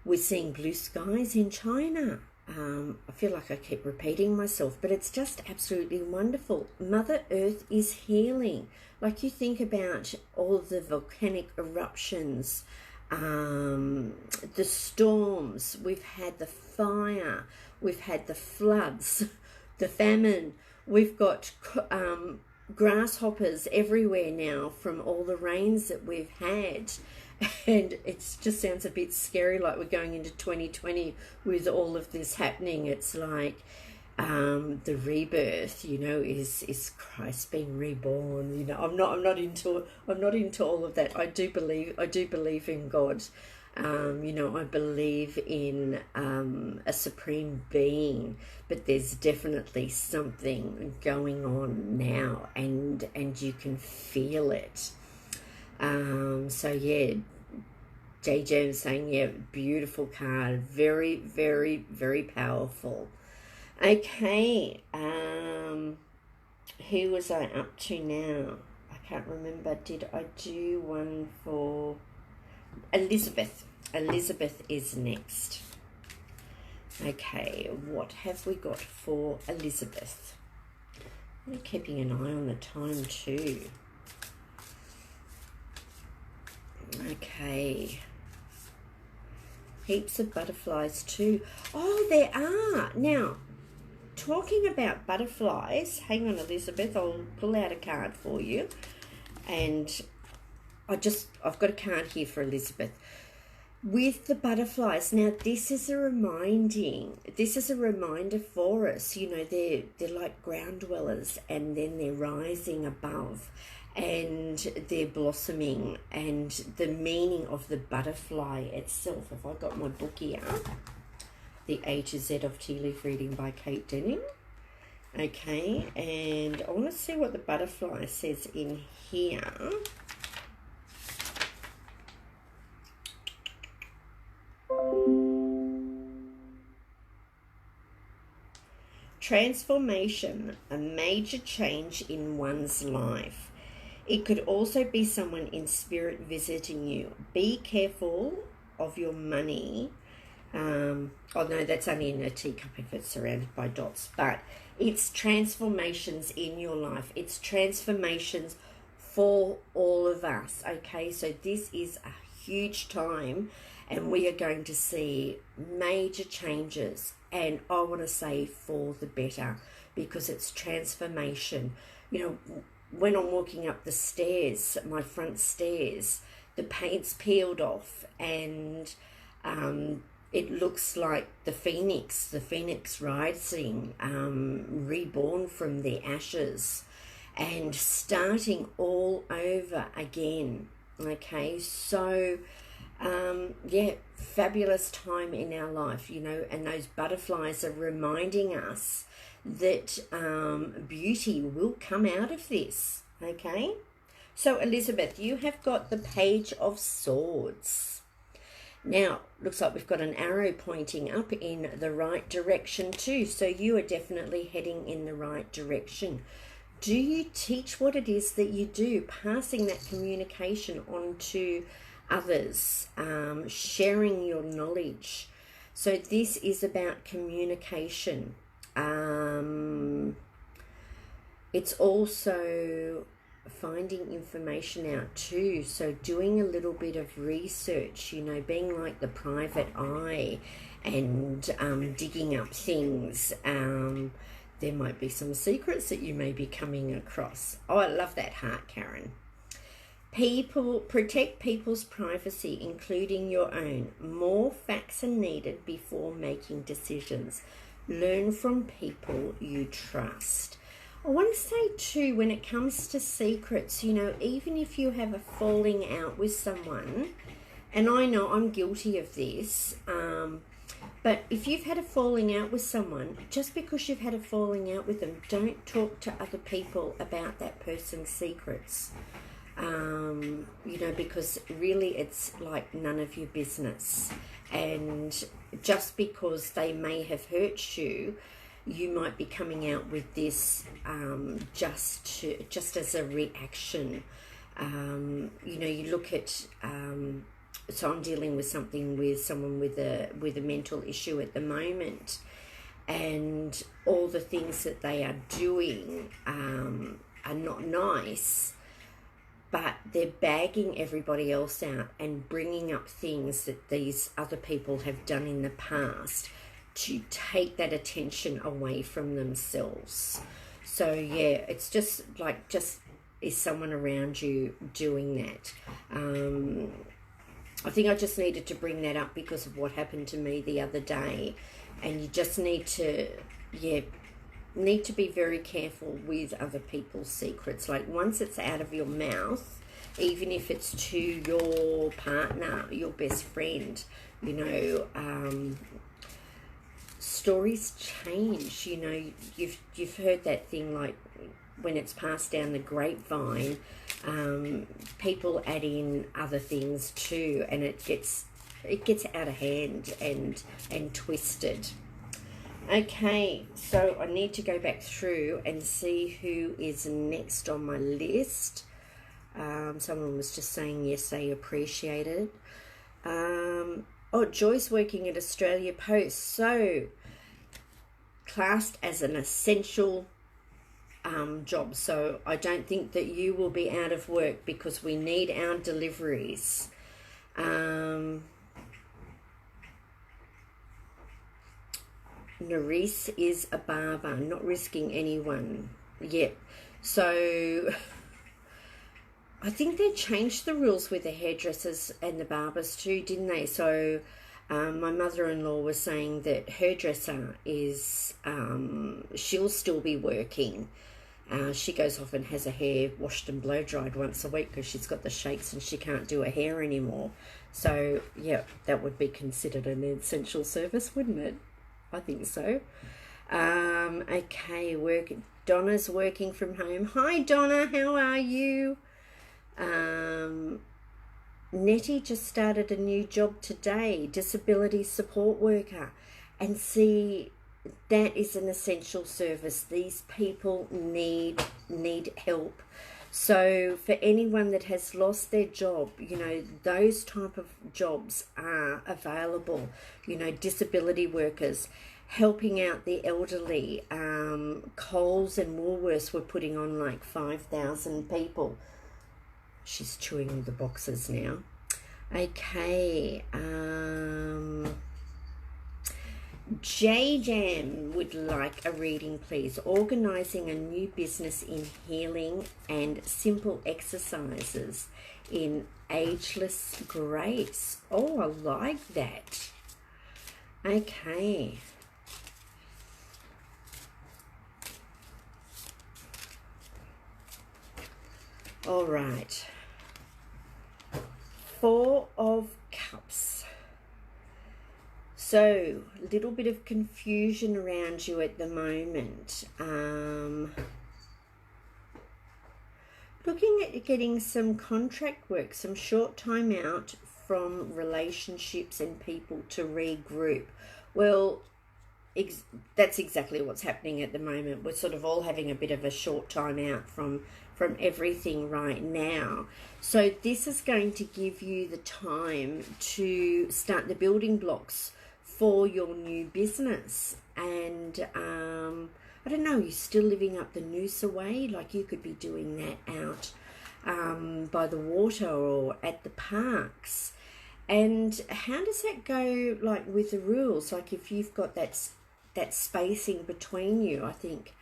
We're seeing blue skies in China. I feel like I keep repeating myself, but it's just absolutely wonderful. Mother Earth is healing. Like, you think about all of the volcanic eruptions, the storms, we've had the fire, we've had the floods, the famine, we've got grasshoppers everywhere now from all the rains that we've had. And it just sounds a bit scary, like we're going into 2020 with all of this happening. It's like the rebirth, you know, is Christ being reborn. You know, I'm not into all of that. I do believe in God. You know, I believe in a supreme being, but there's definitely something going on now, and you can feel it. So yeah, JJ was saying, yeah, beautiful card, very, very, very powerful. Okay, who was I up to now? I can't remember. Did I do one for Elizabeth? Elizabeth is next. Okay, what have we got for Elizabeth? I'm keeping an eye on the time too. Okay. Heaps of butterflies too. Oh, there are. Now, talking about butterflies, hang on, Elizabeth, I'll pull out a card for you. And I've got a card here for Elizabeth. With the butterflies, now this is a reminder for us, you know, they're like ground dwellers, and then they're rising above and they're blossoming, and the meaning of the butterfly itself. Have I got my book here? The A to Z of Tea Leaf Reading by Kate Denning. Okay, and I want to see what the butterfly says in here. Transformation, a major change in one's life. It could also be someone in spirit visiting you. Be careful of your money. Oh no, that's only in a teacup if it's surrounded by dots. But it's transformations in your life. It's transformations for all of us. Okay, so this is a huge time, and we are going to see major changes. And I want to say for the better, because it's transformation. You know, when I'm walking up the stairs, my front stairs, the paint's peeled off, and it looks like the phoenix rising, reborn from the ashes and starting all over again. Okay, so yeah, fabulous time in our life, you know, and those butterflies are reminding us that beauty will come out of this. Okay, so Elizabeth, you have got the Page of Swords. Now, looks like we've got an arrow pointing up in the right direction too, so you are definitely heading in the right direction. Do you teach what it is that you do, passing that communication on to others, sharing your knowledge? So this is about communication. It's also finding information out too, so doing a little bit of research, you know, being like the private eye and digging up things. There might be some secrets that you may be coming across. Oh, I love that heart, Karen. Protect people's privacy, including your own. More facts are needed before making decisions. Learn from people you trust. I want to say too, when it comes to secrets, you know, even if you have a falling out with someone, and I know I'm guilty of this, but if you've had a falling out with someone, just because you've had a falling out with them, don't talk to other people about that person's secrets. You know, because really it's like none of your business. And just because they may have hurt you, you might be coming out with this just as a reaction. You know, you look at so I'm dealing with someone with a mental issue at the moment, and all the things that they are doing are not nice, but they're bagging everybody else out and bringing up things that these other people have done in the past to take that attention away from themselves. So yeah, it's just is someone around you doing that? I think I just needed to bring that up because of what happened to me the other day, and you just need to be very careful with other people's secrets. Like, once it's out of your mouth, even if it's to your partner, your best friend, you know, stories change. You know, you've heard that thing, like when it's passed down the grapevine, people add in other things too, and it gets out of hand and twisted. Okay, so I need to go back through and see who is next on my list. Someone was just saying yes, they appreciate it. Oh, Joy's working at Australia Post, so classed as an essential job. So I don't think that you will be out of work because we need our deliveries. Nerisse is a barber, not risking anyone. Yep. So I think they changed the rules with the hairdressers and the barbers too, didn't they? So my mother-in-law was saying that hairdresser is, she'll still be working. She goes off and has her hair washed and blow-dried once a week because she's got the shakes and she can't do her hair anymore. So, yeah, that would be considered an essential service, wouldn't it? I think so. Okay, Donna's working from home. Hi, Donna, how are you? Nettie just started a new job today, disability support worker. And see, that is an essential service. These people need help. So for anyone that has lost their job, you know, those type of jobs are available. You know, disability workers, helping out the elderly. Coles and Woolworths were putting on like 5,000 people. She's chewing all the boxes now. Okay. J-Jam would like a reading, please. Organising a new business in healing and simple exercises in ageless grace. Oh, I like that. Okay. All right. Four of Cups. So, a little bit of confusion around you at the moment. Looking at getting some contract work, some short time out from relationships and people to regroup. Well, that's exactly what's happening at the moment. We're sort of all having a bit of a short time out from everything right now. So this is going to give you the time to start the building blocks for your new business. And I don't know, you're still living up the Noosa way, like you could be doing that out by the water or at the parks. And how does that go, like, with the rules? Like, if you've got that spacing between you, I think,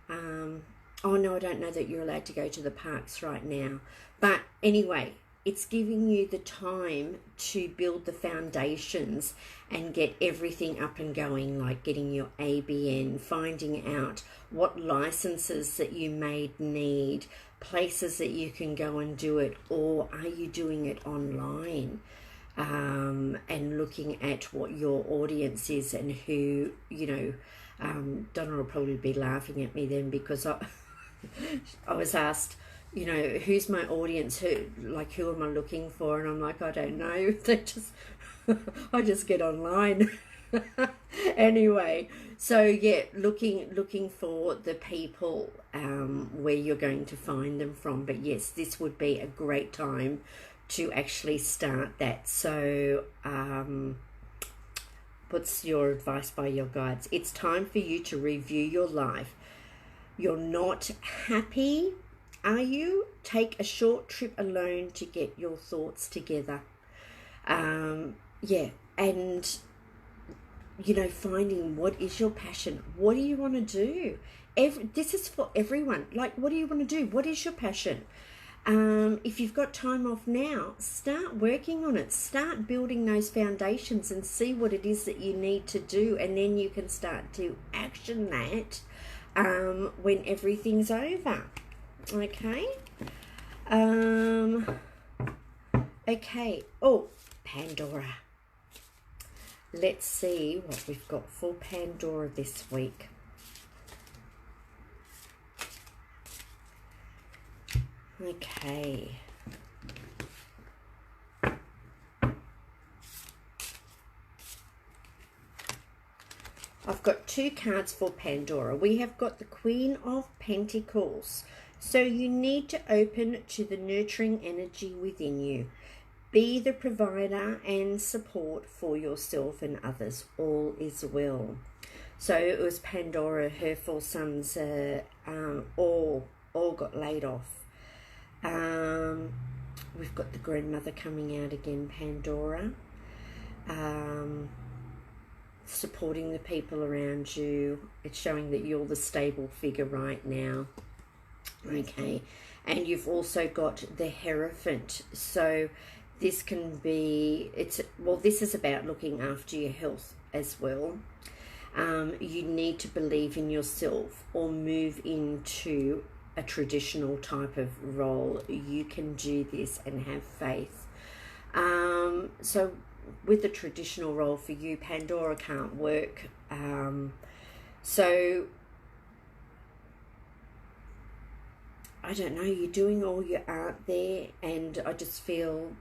oh no, I don't know that you're allowed to go to the parks right now. But anyway, it's giving you the time to build the foundations and get everything up and going, like getting your ABN, finding out what licenses that you may need, places that you can go and do it, or are you doing it online? And looking at what your audience is and who, you know, Donna will probably be laughing at me then because I was asked, you know, who's my audience, who am I looking for? And I'm like, I don't know. They just, I just get online. Anyway, so yeah, looking for the people where you're going to find them from. But yes, this would be a great time to actually start that. So what's your advice by your guides? It's time for you to review your life. You're not happy, are you? Take a short trip alone to get your thoughts together. Yeah, and you know, finding what is your passion. What do you want to do? This is for everyone. Like, what do you want to do? What is your passion? If you've got time off now, start working on it. Start building those foundations and see what it is that you need to do, and then you can start to action that when everything's over. Okay? Okay. Oh, Pandora. Let's see what we've got for Pandora this week. Okay. I've got 2 cards for Pandora. We have got the Queen of Pentacles. So you need to open to the nurturing energy within you. Be the provider and support for yourself and others. All is well. So it was Pandora, her 4 sons all got laid off. We've got the grandmother coming out again, Pandora. Supporting the people around you. It's showing that you're the stable figure right now. Okay. And you've also got the Hierophant. So this can be, this is about looking after your health as well. You need to believe in yourself or move into a traditional type of role. You can do this and have faith. So with the traditional role for you, Pandora can't work. So I don't know, you're doing all your art there, and I just feel,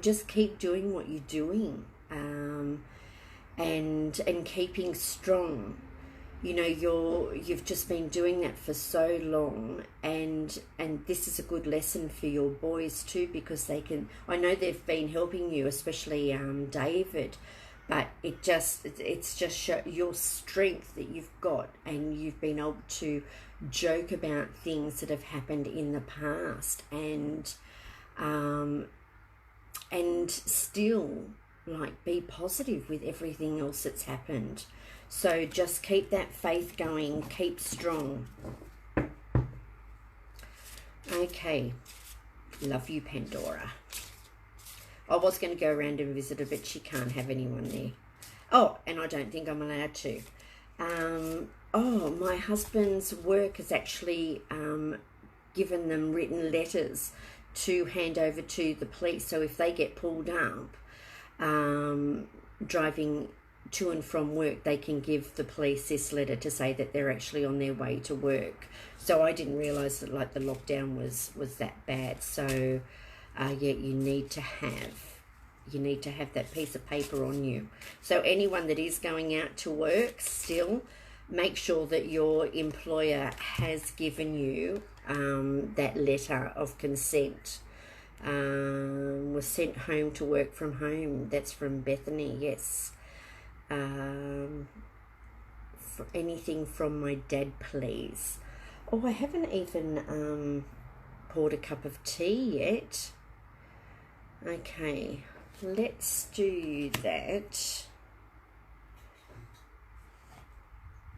just keep doing what you're doing, and keeping strong. You've just been doing that for so long, and this is a good lesson for your boys too, because I know they've been helping you, especially David, but it's just your strength that you've got, and you've been able to joke about things that have happened in the past, and still be positive with everything else that's happened. So just keep that faith going, keep strong. Okay, love you, Pandora. I was going to go around and visit her, but she can't have anyone there. Oh, and I don't think I'm allowed to. My husband's work has actually given them written letters to hand over to the police. So if they get pulled up driving to and from work, they can give the police this letter to say that they're actually on their way to work. So I didn't realise that the lockdown was that bad. So you need to have that piece of paper on you. So anyone that is going out to work, still make sure that your employer has given you that letter of consent. Was sent home to work from home. That's from Bethany, yes. For anything from my dad, please. Oh, I haven't even poured a cup of tea yet. Okay, let's do that.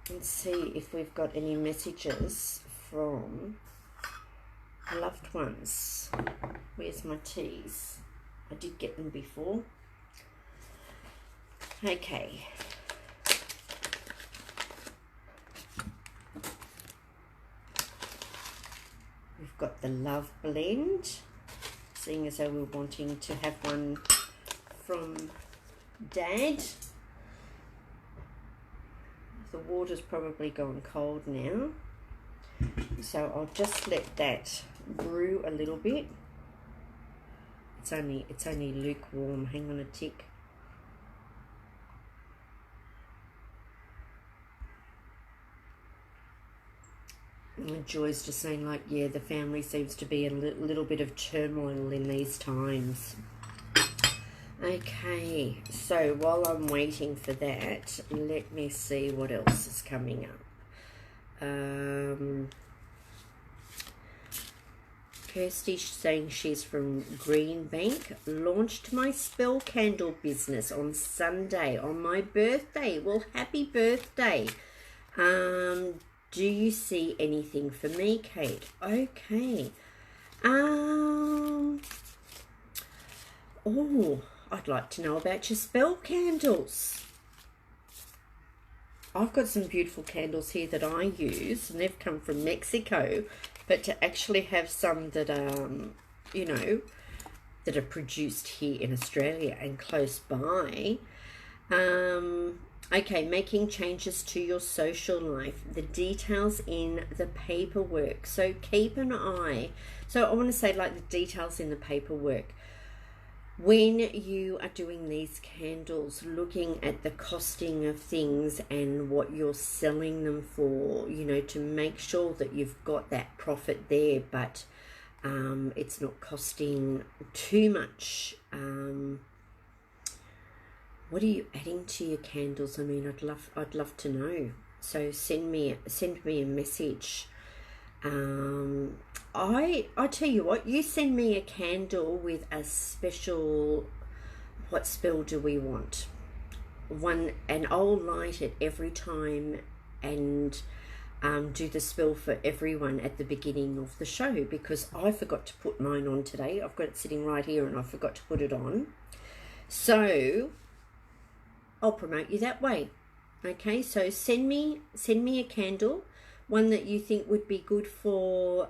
Let's see if we've got any messages from loved ones. Where's my teas? I did get them before. Okay. We've got the Love Blend, seeing as though we're wanting to have one from Dad. The water's probably gone cold now, so I'll just let that brew a little bit. It's only lukewarm. Hang on a tick. And Joy's just saying, the family seems to be in a little bit of turmoil in these times. Okay, so while I'm waiting for that, let me see what else is coming up. Kirsty's saying she's from Greenbank. Launched my spell candle business on Sunday on my birthday. Well, happy birthday. Do you see anything for me, Kate? Okay. I'd like to know about your spell candles. I've got some beautiful candles here that I use, and they've come from Mexico. But to actually have some that that are produced here in Australia and close by. Okay, making changes to your social life. The details in the paperwork. So keep an eye. So I want to say the details in the paperwork. when you are doing these candles, looking at the costing of things and what you're selling them for, you know, to make sure that you've got that profit there, but it's not costing too much. What are you adding to your candles? I mean, I'd love to know. So send me a message. I tell you what, you send me a candle with a special, what spell do we want? One, and I'll light it every time and do the spell for everyone at the beginning of the show, because I forgot to put mine on today. I've got it sitting right here and I forgot to put it on. So I'll promote you that way. Okay, so send me a candle, one that you think would be good for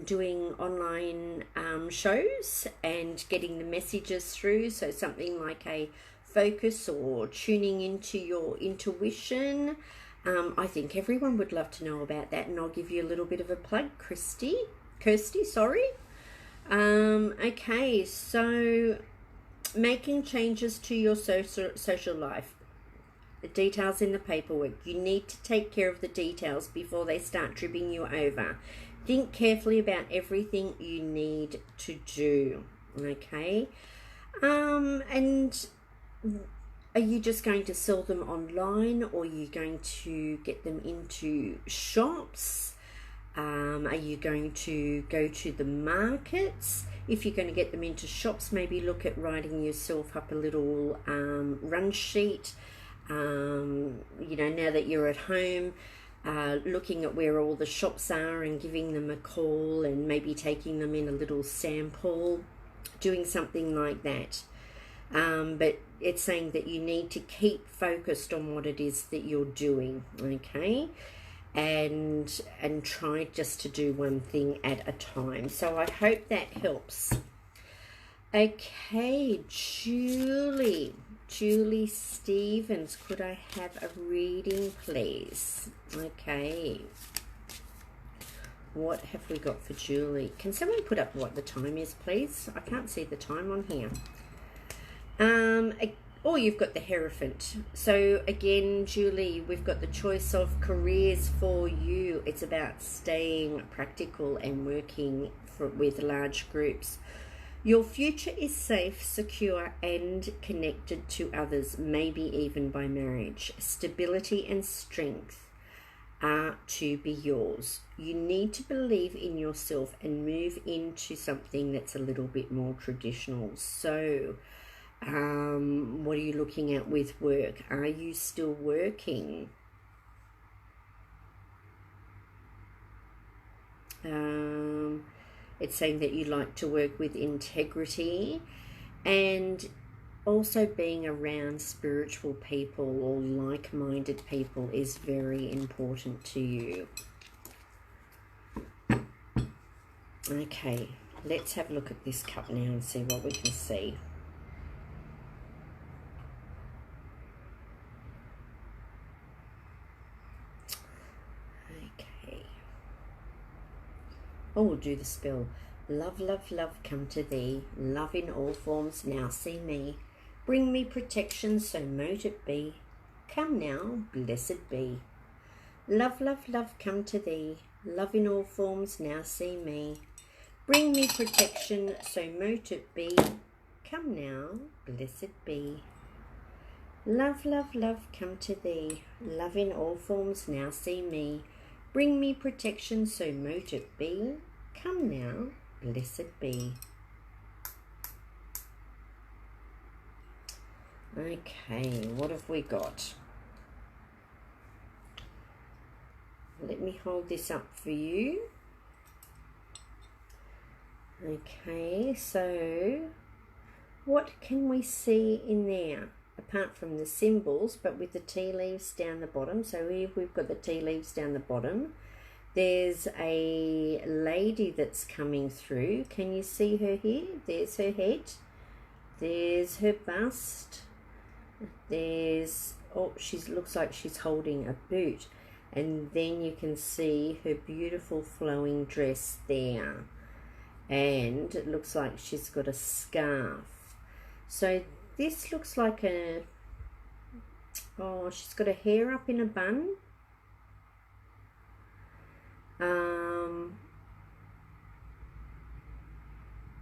doing online shows and getting the messages through. So something like a focus or tuning into your intuition. I think everyone would love to know about that, and I'll give you a little bit of a plug, Kirsty, sorry. Okay, so making changes to your social life. The details in the paperwork. You need to take care of the details before they start tripping you over. Think carefully about everything you need to do. Okay? And are you just going to sell them online, or are you going to get them into shops? Are you going to go to the markets? If you're going to get them into shops, maybe look at writing yourself up a little run sheet. You know, now that you're at home, looking at where all the shops are and giving them a call and maybe taking them in a little sample, doing something like that. But it's saying that you need to keep focused on what it is that you're doing, okay? And try just to do one thing at a time. So I hope that helps. Okay, Julie Stevens, could I have a reading, please? Okay. What have we got for Julie? Can someone put up what the time is, please? I can't see the time on here. Oh, you've got the Hierophant. So again, Julie, we've got the choice of careers for you. It's about staying practical and working with large groups. Your future is safe, secure, and connected to others, maybe even by marriage. Stability and strength are to be yours. You need to believe in yourself and move into something that's a little bit more traditional. So, what are you looking at with work? Are you still working? It's saying that you like to work with integrity, and also being around spiritual people or like-minded people is very important to you. Okay, let's have a look at this cup now and see what we can see. Oh, we'll do the spell. Love, love, love, come to thee. Love in all forms, now see me. Bring me protection, so mote it be. Come now, blessed be. Love, love, love, come to thee. Love in all forms, now see me. Bring me protection, so mote it be. Come now, blessed be. Love, love, love, come to thee. Love in all forms, now see me. Bring me protection, so mote it be. Come now, blessed be. Okay, what have we got? Let me hold this up for you. Okay, so what can we see in there? Apart from the symbols, but with the tea leaves down the bottom. So here we've got the tea leaves down the bottom. There's a lady that's coming through. Can you see her here? There's her head. There's her bust. There's, oh, she looks like she's holding a boot. And then you can see her beautiful flowing dress there. And it looks like she's got a scarf. So this looks like a, oh, she's got her hair up in a bun. I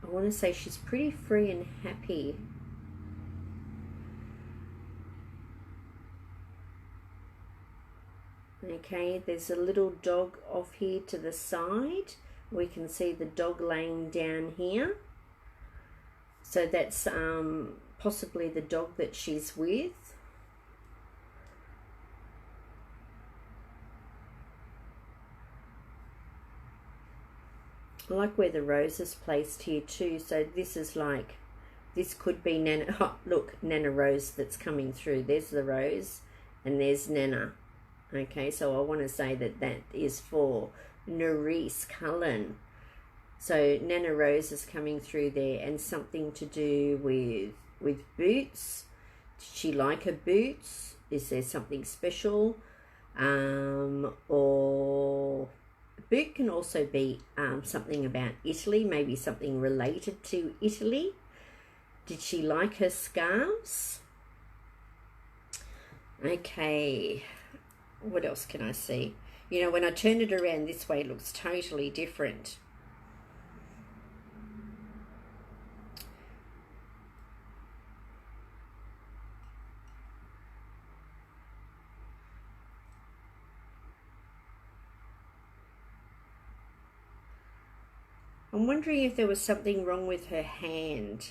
want to say she's pretty free and happy. Okay, there's a little dog off here to the side. We can see the dog laying down here. So that's possibly the dog that she's with. I like where the rose is placed here too. So this is like, this could be Nana. Oh, look, Nana Rose that's coming through. There's the rose and there's Nana. Okay, so I want to say that that is for Nerisse Cullen. So Nana Rose is coming through there, and something to do with boots. Did she like her boots? Is there something special? Or boot can also be something about Italy, maybe something related to Italy. Did she like her scarves? Okay. What else can I see? You know, when I turn it around this way, it looks totally different. I'm wondering if there was something wrong with her hand.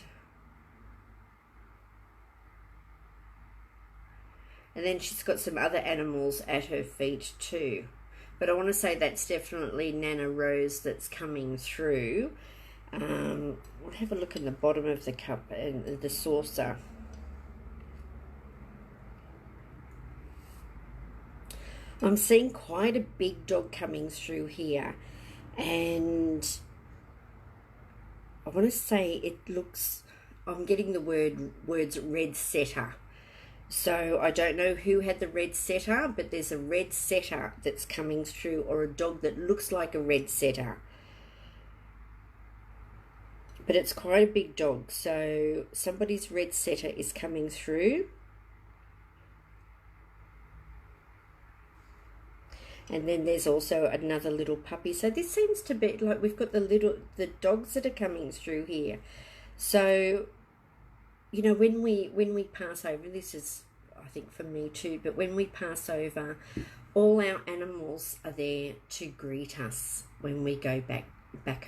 And then she's got some other animals at her feet too. But I want to say that's definitely Nana Rose that's coming through. We'll have a look in the bottom of the cup and the saucer. I'm seeing quite a big dog coming through here. And I want to say it looks, I'm getting the words red setter. So I don't know who had the red setter, but there's a red setter that's coming through, or a dog that looks like a red setter. But it's quite a big dog, so somebody's red setter is coming through. And then there's also another little puppy. So this seems to be like we've got the dogs that are coming through here. So, you know, when we pass over, this is, I think, for me too, but when we pass over, all our animals are there to greet us when we go back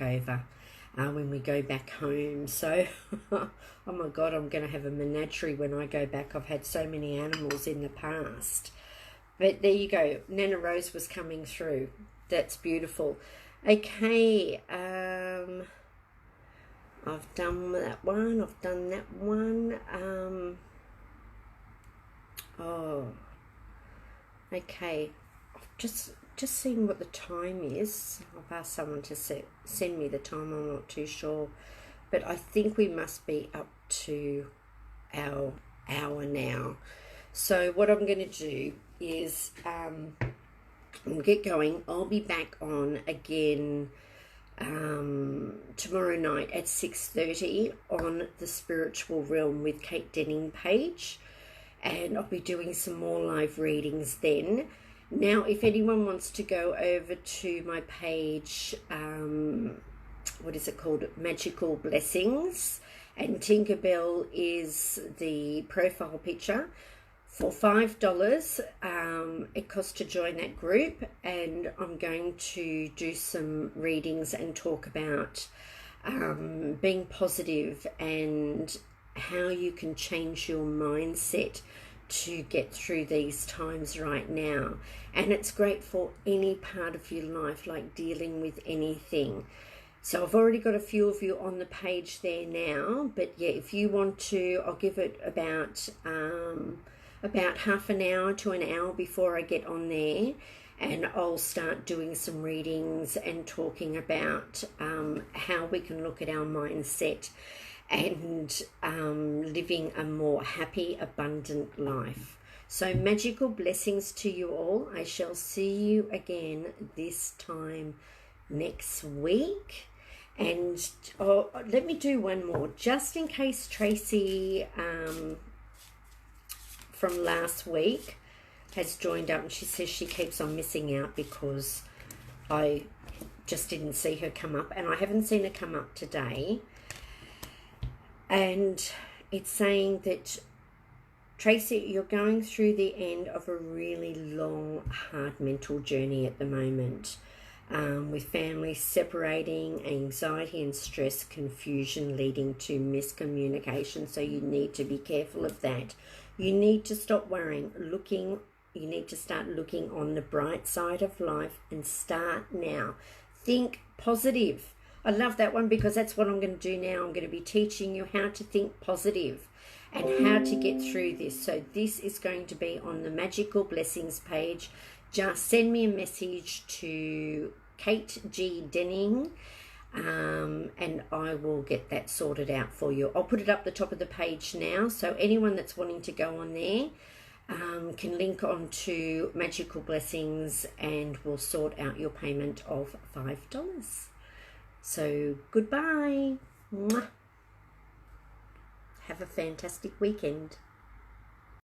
over, when we go back home. So, oh my God, I'm going to have a menagerie when I go back. I've had so many animals in the past. But there you go. Nana Rose was coming through. That's beautiful. Okay, I've done that one. I've done that one. Oh, okay. I've just seeing what the time is. I've asked someone to send me the time. I'm not too sure, but I think we must be up to our hour now. So what I'm going to do is we'll get going. I'll be back on again tomorrow night at 6:30 on the Spiritual Realm with Kate Denning page, and I'll be doing some more live readings then. Now, if anyone wants to go over to my page, what is it called? Magical Blessings, and Tinkerbell is the profile picture. For $5, it costs to join that group, and I'm going to do some readings and talk about being positive and how you can change your mindset to get through these times right now. And it's great for any part of your life, like dealing with anything. So I've already got a few of you on the page there now, but yeah, if you want to, I'll give it about half an hour to an hour before I get on there, and I'll start doing some readings and talking about how we can look at our mindset and living a more happy, abundant life. So magical blessings to you all. I shall see you again this time next week, And oh, let me do one more, just in case Tracy from last week has joined up, and she says she keeps on missing out because I just didn't see her come up, and I haven't seen her come up today. And it's saying that, Tracy, you're going through the end of a really long, hard mental journey at the moment, with families separating, anxiety and stress, confusion leading to miscommunication. So you need to be careful of that. You need to stop worrying, you need to start looking on the bright side of life and start now. Think positive. I love that one because that's what I'm going to do now. I'm going to be teaching you how to think positive and how to get through this. So this is going to be on the Magical Blessings page. Just send me a message to Kate G. Denning, and I will get that sorted out for you. I'll put it up the top of the page now, so anyone that's wanting to go on there can link on to Magical Blessings, and we'll sort out your payment of $5. So goodbye. Mwah. Have a fantastic weekend.